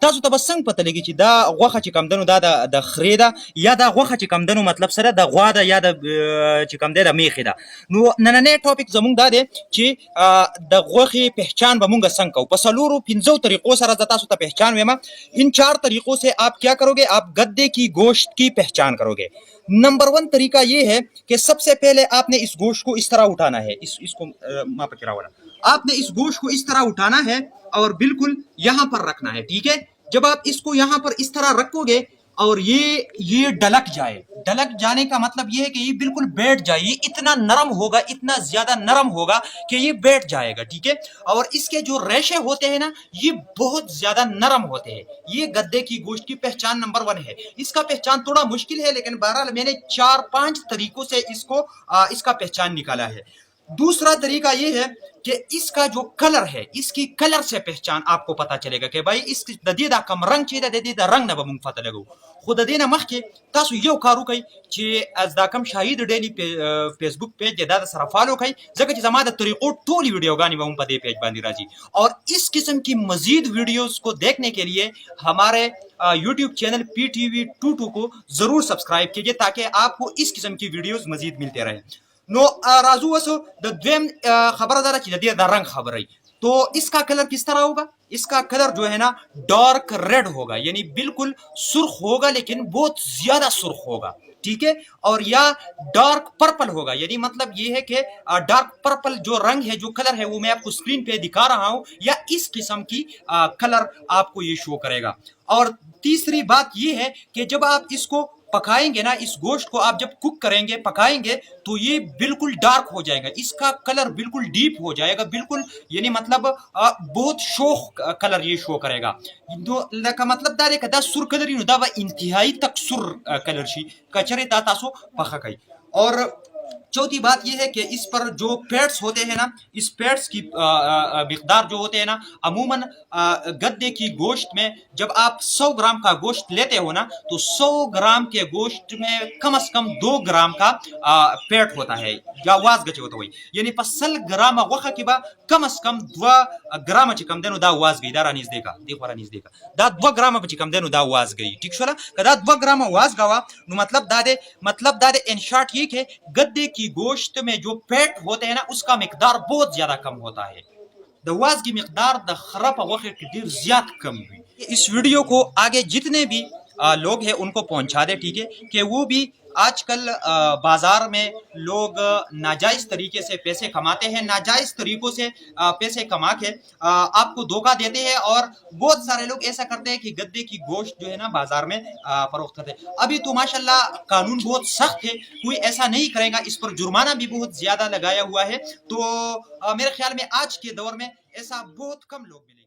تاسو ته به څنګه پته لګي چې دا غوښه چې کم دنو دا د خرې ده یا دا غوښه چې کم دنو مطلب سره د غوا ده یا د چې کم دی د میخې ده. نو نننی ټاپک زموږ دا دی چې د غوښې پہچان به مونږ څنګه کوو. په څلورو پنځو طریقو سره زه تاسو ته پہچان ویم. ان چار طریقوں سے آپ کیا کرو گے؟ آپ گدے کی گوشت کی پہچان کرو گے. نمبر ون طریقہ یہ ہے کہ سب سے پہلے آپ نے اس گوشت کو اس طرح اٹھانا ہے. اس کو آپ نے اس گوشت کو اس طرح اٹھانا ہے اور بالکل یہاں پر رکھنا ہے. ٹھیک ہے، جب آپ اس کو یہاں پر اس طرح رکھو گے اور یہ ڈلک جائے، ڈلک جانے کا مطلب یہ ہے کہ یہ بالکل بیٹھ جائے. یہ اتنا نرم ہوگا، اتنا زیادہ نرم ہوگا کہ یہ بیٹھ جائے گا. ٹھیک ہے، اور اس کے جو ریشے ہوتے ہیں نا، یہ بہت زیادہ نرم ہوتے ہیں. یہ گدے کی گوشت کی پہچان نمبر ون ہے. اس کا پہچان تھوڑا مشکل ہے، لیکن بہرحال میں نے 4-5 طریقوں سے اس کا پہچان نکالا ہے. دوسرا طریقہ یہ ہے کہ اس کا جو کلر ہے، اس کی کلر سے پہچان آپ کو پتا چلے گا کہ بھائی اس د دې دا کم رنگ چې د دې د رنگ نه به مونږ پته لګو. خو د دې نه مخکې تاسو یو کار وکړئ چې از دا کم شاهد ډیلی فیسبوک پیج دی دا د سره فالو کړئ، ځکه چې زما د طریقو ټولې ویډیوګانې به هم په دې پیج باندې راځي. اور اس قسم کی مزید ویڈیوز کو دیکھنے کے لیے ہمارے یوٹیوب چینل PTV22 کو ضرور سبسکرائب کیجیے تاکہ آپ کو اس قسم کی ویڈیوز مزید ملتے رہیں. نو راځو وسو د دویم خبره ده چې د دې د رنگ خبرې. تو اس کا کلر کس طرح ہوگا؟ اس کا کلر جو ہے نا ڈارک ریڈ ہوگا، یعنی بالکل سرخ ہوگا لیکن بہت زیادہ سرخ ہوگا. ٹھیک ہے، اور یا ڈارک پرپل ہوگا، یعنی مطلب یہ ہے کہ ڈارک پرپل جو رنگ ہے، جو کلر ہے، وہ میں آپ کو اسکرین پہ دکھا رہا ہوں، یا اس قسم کی کلر آپ کو یہ شو کرے گا. اور تیسری بات یہ ہے کہ جب آپ اس کو پکائیں گے نا، اس گوشت کو آپ جب کوک کریں گے، پکائیں گے، تو یہ بالکل ڈارک ہو جائے گا. اس کا کلر بالکل ڈیپ ہو جائے گا، بالکل یعنی مطلب بہت شوخ کلر یہ شو کرے گا. لکه مطلب دا دی که دا سور کلر نو دا به انتہائی تک سور کلر شي کچره دا تاسو پخه کوي. اور چوتھی بات یہ ہے کہ اس پر جو پیڈس ہوتے ہیں نا، اس پیڈس کی مقدار جو ہوتے ہیں نا، عموماً گدے کی گوشت میں جب آپ 100 گرام کا گوشت لیتے ہو نا، تو 100 گرام کے گوشت میں کم از کم 2 گرام کا پیڈ ہوتا ہے یا واز گچے ہوتا ہوئی، یعنی پس 100 گرام غوخه کی با کم از کم 2 گرام چې کم دنو دا واز گئی، دا را نږدې کا دی خورا نږدې کا دا 2 گرام چې کم دنو دا واز گئی. ٹھیک شولا که دا 2 گرام واز گوا نو مطلب دا دے ان شارٹ یہ کہ گدے کی گوشت میں جو پیٹ ہوتے ہیں نا، اس کا مقدار بہت زیادہ کم ہوتا ہے. دواز کی مقدار د خراب وقت کی دیر زیادہ کم ہوئی. اس ویڈیو کو آگے جتنے بھی لوگ ہیں ان کو پہنچا دے. ٹھیک ہے، کہ وہ بھی آج کل بازار میں لوگ ناجائز طریقے سے پیسے کماتے ہیں، ناجائز طریقوں سے پیسے کما کے آپ کو دھوکہ دیتے ہیں. اور بہت سارے لوگ ایسا کرتے ہیں کہ گدے کی گوشت جو ہے نا بازار میں فروخت کرتے ہیں. ابھی تو ماشاءاللہ قانون بہت سخت ہے، کوئی ایسا نہیں کرے گا. اس پر جرمانہ بھی بہت زیادہ لگایا ہوا ہے. تو میرے خیال میں آج کے دور میں ایسا بہت کم لوگ ملے.